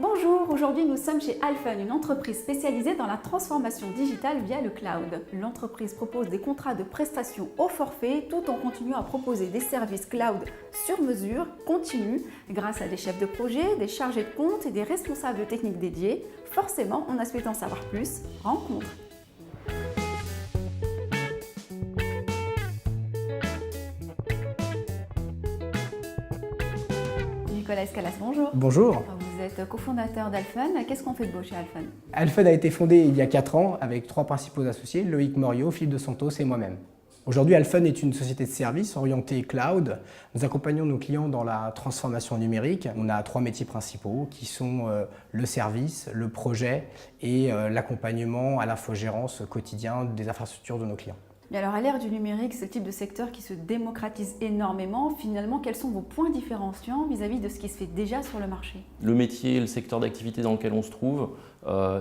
Bonjour, aujourd'hui nous sommes chez Alfun, une entreprise spécialisée dans la transformation digitale via le cloud. L'entreprise propose des contrats de prestation au forfait tout en continuant à proposer des services cloud sur mesure, continus, grâce à des chefs de projet, des chargés de compte et des responsables techniques dédiés. Forcément, on a souhaité en savoir plus. Rencontre. Nicolas Escalas, bonjour. Bonjour. Vous êtes cofondateur d'Alfun. Qu'est-ce qu'on fait de beau chez Alfun? Alfun a été fondé il y a 4 ans avec 3 principaux associés, Loïc Morio, Philippe de Santos et moi-même. Aujourd'hui, Alfun est une société de services orientée cloud. Nous accompagnons nos clients dans la transformation numérique. On a 3 métiers principaux qui sont le service, le projet et l'accompagnement à l'infogérance quotidien des infrastructures de nos clients. Et alors, à l'ère du numérique, c'est le type de secteur qui se démocratise énormément. Finalement, quels sont vos points différenciants vis-à-vis de ce qui se fait déjà sur le marché? Le métier, le secteur d'activité dans lequel on se trouve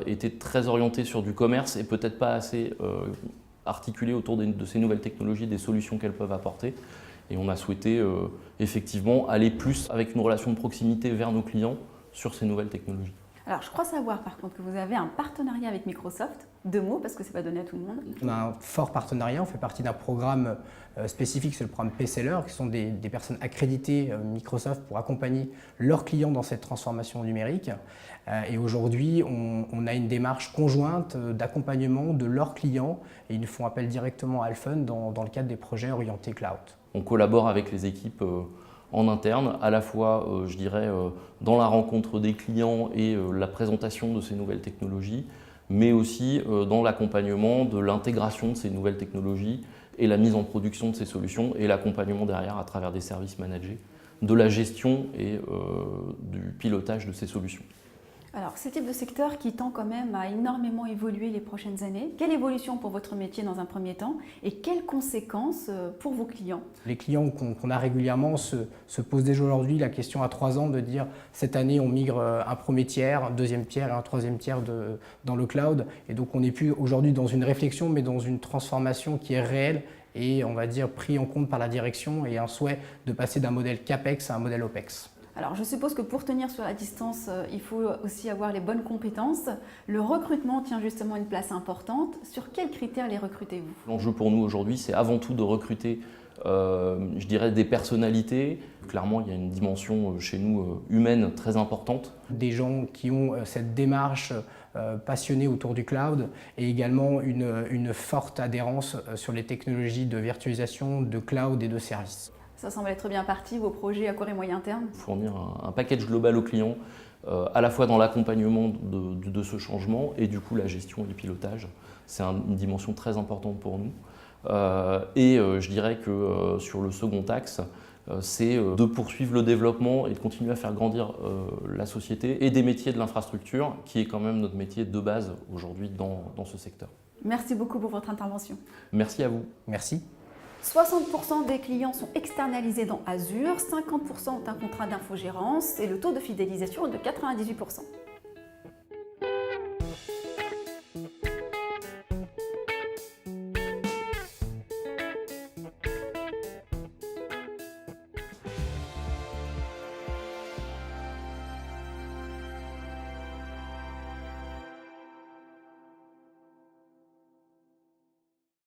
était très orienté sur du commerce et peut-être pas assez articulé autour de ces nouvelles technologies, des solutions qu'elles peuvent apporter. Et on a souhaité effectivement aller plus avec une relation de proximité vers nos clients sur ces nouvelles technologies. Alors, je crois savoir par contre que vous avez un partenariat avec Microsoft. 2 mots, parce que ce n'est pas donné à tout le monde. On a un fort partenariat, on fait partie d'un programme spécifique, c'est le programme PaySeller, qui sont des personnes accréditées Microsoft pour accompagner leurs clients dans cette transformation numérique. Et aujourd'hui, on a une démarche conjointe d'accompagnement de leurs clients et ils nous font appel directement à Alfun dans le cadre des projets orientés cloud. On collabore avec les équipes en interne, à la fois, je dirais, dans la rencontre des clients et la présentation de ces nouvelles technologies, mais aussi dans l'accompagnement de l'intégration de ces nouvelles technologies et la mise en production de ces solutions et l'accompagnement derrière à travers des services managés, de la gestion et du pilotage de ces solutions. Alors, ce type de secteur qui tend quand même à énormément évoluer les prochaines années, quelle évolution pour votre métier dans un premier temps et quelles conséquences pour vos clients? Les clients qu'on a régulièrement se posent déjà aujourd'hui la question à 3 ans de dire cette année on migre un premier tiers, un deuxième tiers et un troisième tiers dans le cloud. Et donc on n'est plus aujourd'hui dans une réflexion mais dans une transformation qui est réelle et on va dire pris en compte par la direction et un souhait de passer d'un modèle CAPEX à un modèle OPEX. Alors, je suppose que pour tenir sur la distance, il faut aussi avoir les bonnes compétences. Le recrutement tient justement une place importante. Sur quels critères les recrutez-vous? L'enjeu pour nous aujourd'hui, c'est avant tout de recruter, je dirais, des personnalités. Clairement, il y a une dimension chez nous humaine très importante. Des gens qui ont cette démarche passionnée autour du cloud et également une forte adhérence sur les technologies de virtualisation, de cloud et de services. Ça semble être bien parti, vos projets à court et moyen terme? Fournir un package global aux clients, à la fois dans l'accompagnement de ce changement et du coup la gestion et le pilotage. C'est une dimension très importante pour nous. Je dirais que sur le second axe, c'est de poursuivre le développement et de continuer à faire grandir la société et des métiers de l'infrastructure, qui est quand même notre métier de base aujourd'hui dans ce secteur. Merci beaucoup pour votre intervention. Merci à vous. Merci. 60% des clients sont externalisés dans Azure, 50% ont un contrat d'infogérance et le taux de fidélisation est de 98%.